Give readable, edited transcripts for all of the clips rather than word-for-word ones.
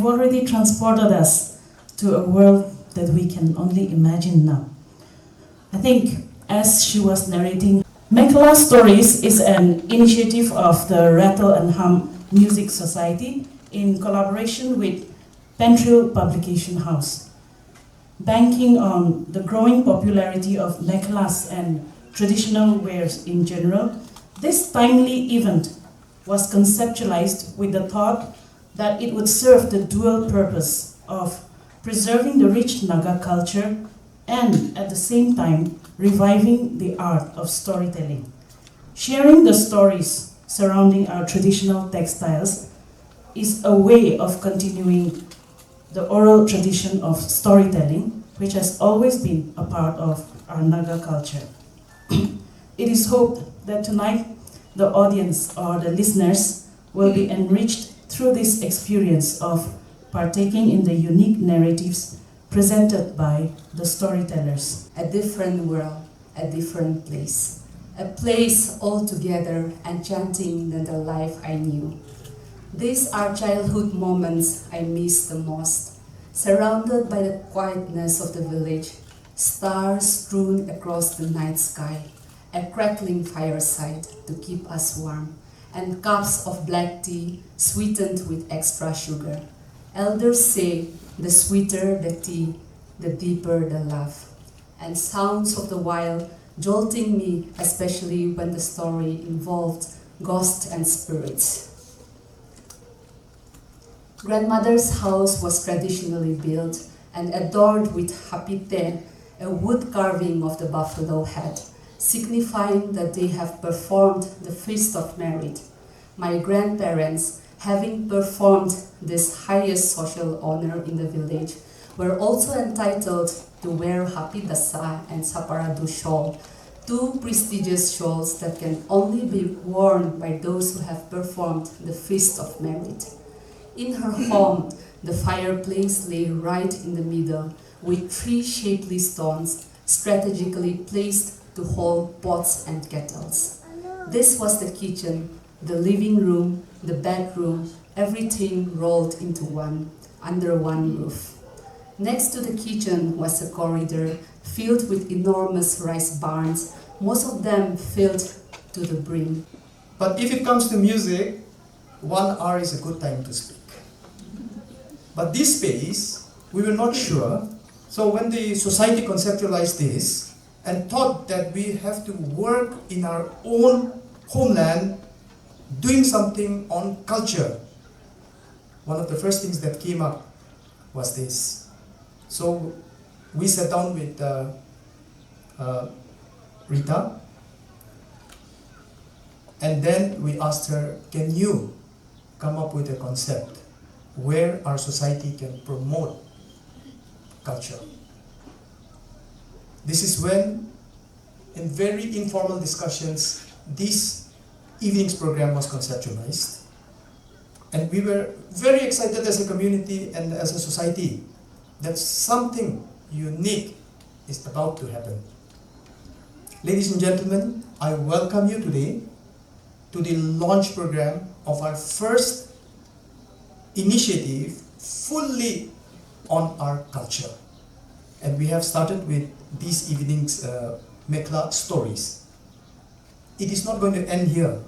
have already transported us to a world that we can only imagine now. I think, as she was narrating, Mekhala Stories is an initiative of the Rattle and Hum Music Society in collaboration with Pentrill Publication House. Banking on the growing popularity of mekhalas and traditional wares in general, this timely event was conceptualized with the thought that it would serve the dual purpose of preserving the rich Naga culture and, at the same time, reviving the art of storytelling. Sharing the stories surrounding our traditional textiles is a way of continuing the oral tradition of storytelling, which has always been a part of our Naga culture. It is hoped that tonight the audience or the listeners will be enriched through this experience of partaking in the unique narratives presented by the storytellers. A different world, a different place. A place altogether enchanting than the life I knew. These are childhood moments I miss the most, surrounded by the quietness of the village, stars strewn across the night sky, a crackling fireside to keep us warm, and cups of black tea sweetened with extra sugar. Elders say the sweeter the tea, the deeper the love, and sounds of the wild jolting me, especially when the story involved ghosts and spirits. Grandmother's house was traditionally built and adorned with hapite, a wood carving of the buffalo head, signifying that they have performed the feast of merit. My grandparents, having performed this highest social honor in the village, were also entitled to wear hapidasa and saparadu shawl, two prestigious shawls that can only be worn by those who have performed the feast of merit. In her home, the fireplace lay right in the middle, with three shapely stones strategically placed to hold pots and kettles. This was the kitchen, the living room, the bedroom, everything rolled into one, under one roof. Next to the kitchen was a corridor filled with enormous rice barns, most of them filled to the brim. But if it comes to music, 1 hour is a good time to speak. But this space, we were not sure. So when the society conceptualized this and thought that we have to work in our own homeland, doing something on culture, one of the first things that came up was this. So we sat down with Rita, and then we asked her, can you come up with a concept where our society can promote culture? This is when, in very informal discussions, this evening's program was conceptualized. And we were very excited as a community and as a society that something unique is about to happen. Ladies and gentlemen, I welcome you today to the launch program of our first initiative fully on our culture. And we have started with this evening's Mekhala Stories. It is not going to end here.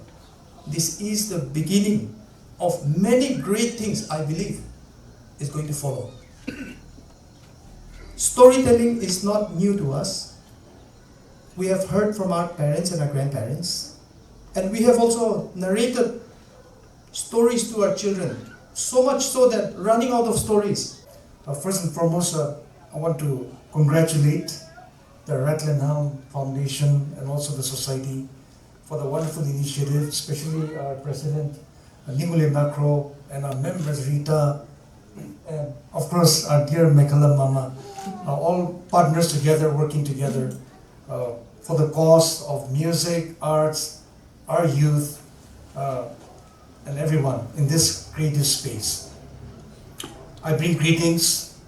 This is the beginning of many great things I believe is going to follow. Storytelling is not new to us. We have heard from our parents and our grandparents, and we have also narrated stories to our children, so much so that running out of stories. First and foremost, I want to congratulate the Rattle and Hum Foundation and also the society for the wonderful initiative, especially our president, Nimule Macro, and our members, Rita, and of course our dear Mekhala Mama, all partners together, working together for the cause of music, arts, our youth, and everyone in this creative space. I bring greetings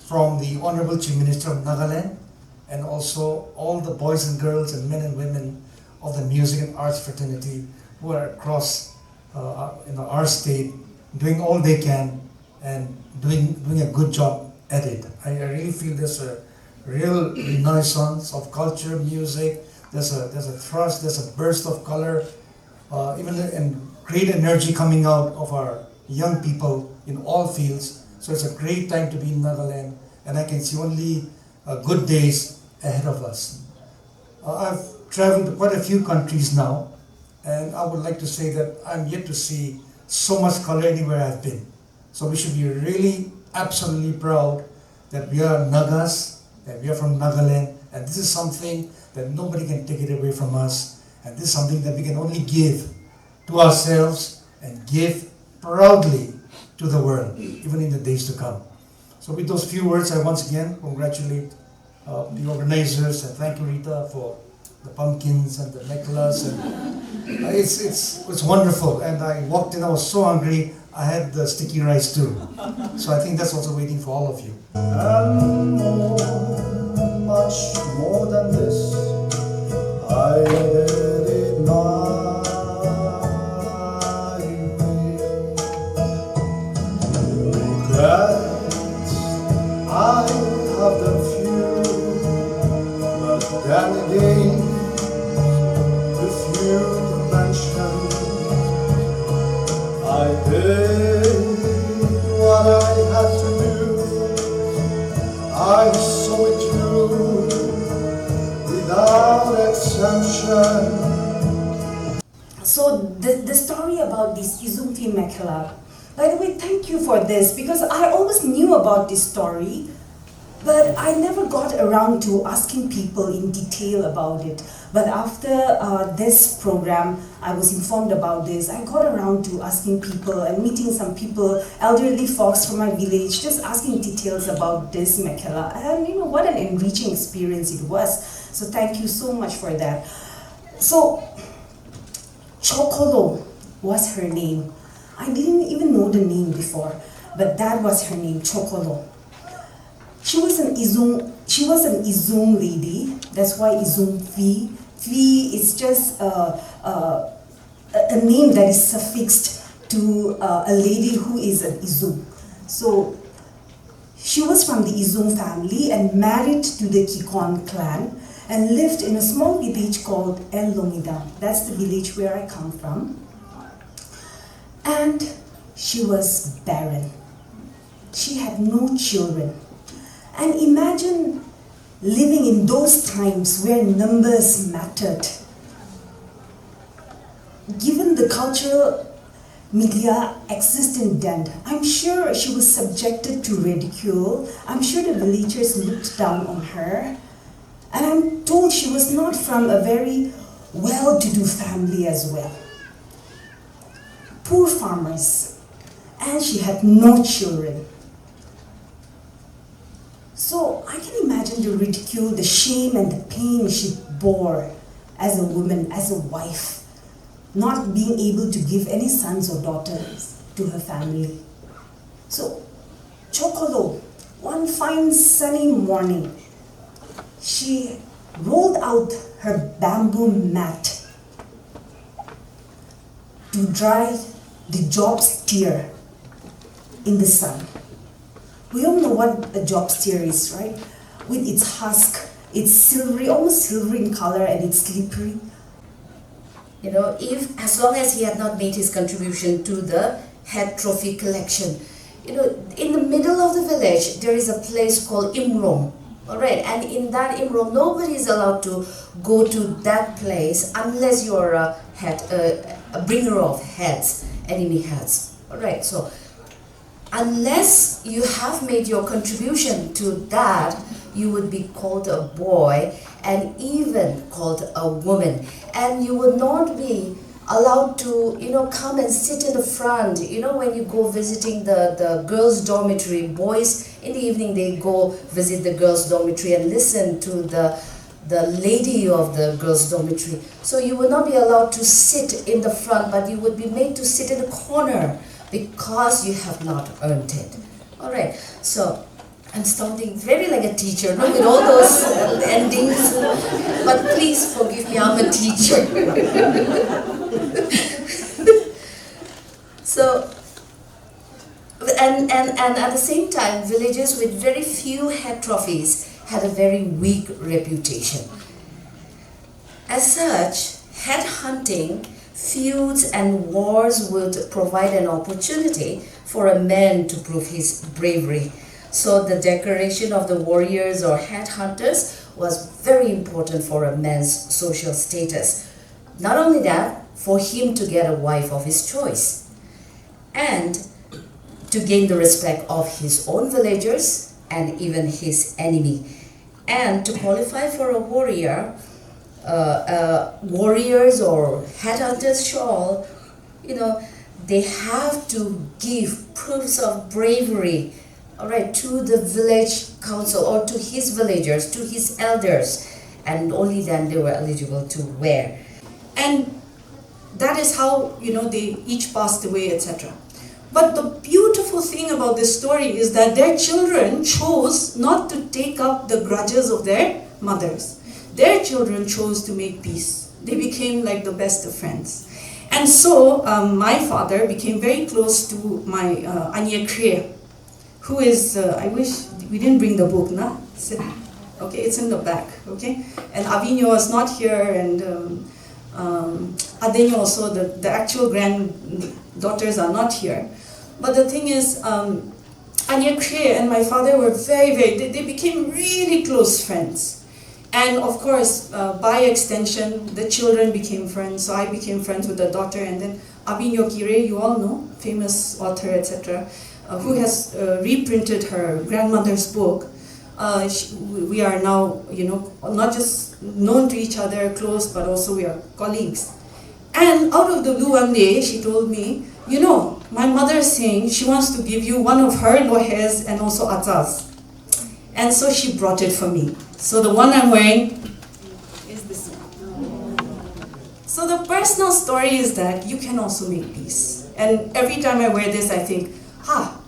from the Honorable Chief Minister of Nagaland and also all the boys and girls and men and women of the music and arts fraternity who are across our state doing all they can and doing a good job at it. I really feel there's a real renaissance of culture, music. There's a thrust, there's a burst of color, and great energy coming out of our young people in all fields. So it's a great time to be in Nagaland, and I can see only good days ahead of us. I've traveled to quite a few countries now, and I would like to say that I'm yet to see so much color anywhere I've been. So we should be really absolutely proud that we are Nagas, that we are from Nagaland, and this is something that nobody can take it away from us, and this is something that we can only give to ourselves and give proudly to the world, even in the days to come. So with those few words, I once again congratulate the organizers, and thank you, Rita, for the pumpkins and the Mekhalas, and it's wonderful. And I walked in, I was so hungry, I had the sticky rice too. So I think that's also waiting for all of you. And more, much more than this, I did not regrets. I have them few, but then again, the few to mention, I did what I had to do. I saw it through without exemption. So the story about this Izumfi Mekhala, by the way, thank you for this, because I always knew about this story, but I never got around to asking people in detail about it. But after this program, I was informed about this. I got around to asking people and meeting some people, elderly folks from my village, just asking details about this Mekhala. And you know, what an enriching experience it was. So thank you so much for that. So, Chokolo was her name. I didn't even know the name before, but that was her name, Chokolo. She was an Izum lady. That's why Izum Fi. Fi is just a name that is suffixed to a lady who is an Izum. So she was from the Izum family and married to the Kikon clan and lived in a small village called El Lomida. That's the village where I come from. And she was barren. She had no children. And imagine living in those times where numbers mattered. Given the cultural media existing then, I'm sure she was subjected to ridicule. I'm sure the villagers looked down on her. And I'm told she was not from a very well-to-do family as well. Poor farmers. And she had no children. So I can imagine the ridicule, the shame and the pain she bore as a woman, as a wife, not being able to give any sons or daughters to her family. So Chokolo, one fine sunny morning, she rolled out her bamboo mat to dry the job steer in the sun. We all know what a job steer is, right? With its husk, it's silvery, almost silvery in color, and it's slippery. You know, if as long as he had not made his contribution to the head trophy collection. You know, in the middle of the village, there is a place called Imrom. All right, and in that Imrom, nobody is allowed to go to that place unless you're a bringer of heads, enemy heads. All right, so unless you have made your contribution to that, you would be called a boy and even called a woman. And you would not be allowed to, you know, come and sit in the front. You know, when you go visiting the girls' dormitory, boys in the evening, they go visit the girls' dormitory and listen to the lady of the girls' dormitory. So you would not be allowed to sit in the front, but you would be made to sit in the corner because you have not earned it. All right, so I'm sounding very like a teacher, no, with all those endings, but please forgive me, I'm a teacher. So, and and at the same time, villages with very few head trophies had a very weak reputation. As such, head hunting, feuds and wars would provide an opportunity for a man to prove his bravery. So the decoration of the warriors or head hunters was very important for a man's social status. Not only that, for him to get a wife of his choice and to gain the respect of his own villagers and even his enemy. And to qualify for a warrior, warriors or headhunters shawl, they have to give proofs of bravery, all right, to the village council or to his villagers, to his elders, and only then they were eligible to wear. And that is how, they each passed away, etc. But the beautiful thing about this story is that their children chose not to take up the grudges of their mothers. Their children chose to make peace. They became like the best of friends. And so my father became very close to my Anya Kriya, who is, I wish we didn't bring the book, nah? Okay, it's in the back, okay? And Avino is not here, and Adenyo also, the actual granddaughters are not here. But the thing is, Anya Kriya and my father were they became really close friends. And of course, by extension, the children became friends. So I became friends with the daughter, and then Abinyo Kire, you all know, famous author, etc., who has reprinted her grandmother's book. We are now, not just known to each other, close, but also we are colleagues. And out of the blue one day, she told me, my mother is saying she wants to give you one of her lohes and also atas. And so she brought it for me. So the one I'm wearing is this one. So the personal story is that you can also make peace. And every time I wear this, I think,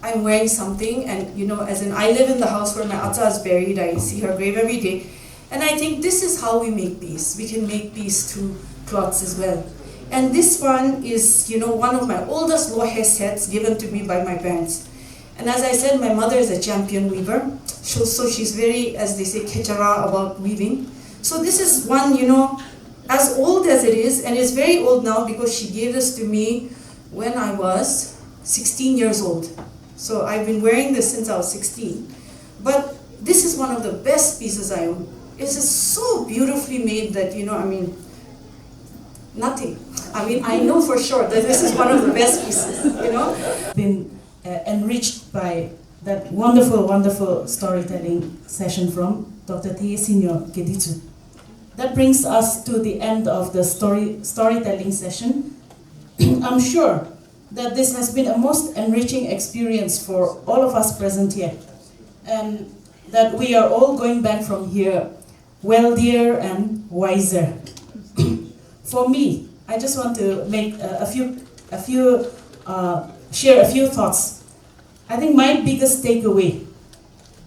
I'm wearing something, and as in I live in the house where my Atta is buried, I see her grave every day, and I think this is how we make peace. We can make peace through cloths as well. And this one is, one of my oldest lohe sets given to me by my parents. And as I said, my mother is a champion weaver, so she's very, as they say, ketara about weaving. So this is one, as old as it is, and it's very old now because she gave this to me when I was 16 years old. So I've been wearing this since I was 16. But this is one of the best pieces I own. It's just so beautifully made that, nothing. I know for sure that this is one of the best pieces, Been enriched by that wonderful, wonderful storytelling session from Dr. Teyesinyo Geditu. That brings us to the end of the storytelling session. I'm sure that this has been a most enriching experience for all of us present here, and that we are all going back from here wealthier and wiser. For me, I just want to make share a few thoughts. I think my biggest takeaway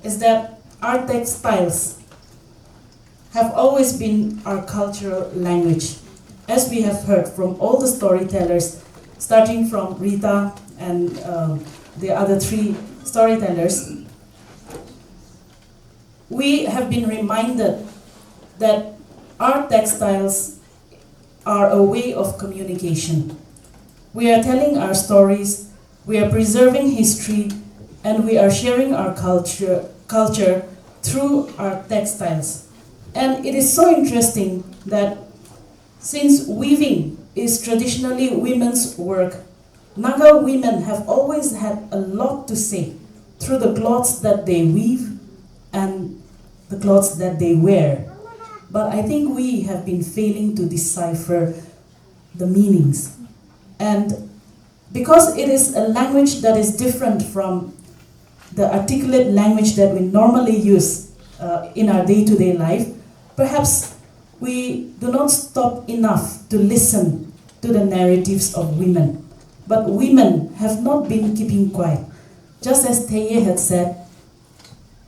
is that our textiles have always been our cultural language, as we have heard from all the storytellers, starting from Rita and the other three storytellers. We have been reminded that our textiles are a way of communication. We are telling our stories, we are preserving history, and we are sharing our culture through our textiles. And it is so interesting that since weaving is traditionally women's work, Naga women have always had a lot to say through the cloths that they weave and the clothes that they wear. But I think we have been failing to decipher the meanings. And because it is a language that is different from the articulate language that we normally use in our day-to-day life, perhaps we do not stop enough to listen to the narratives of women. But women have not been keeping quiet. Just as Teye had said,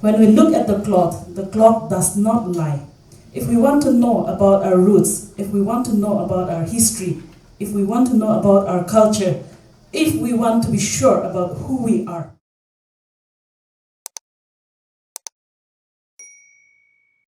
when we look at the cloth does not lie. If we want to know about our roots, if we want to know about our history, if we want to know about our culture, if we want to be sure about who we are,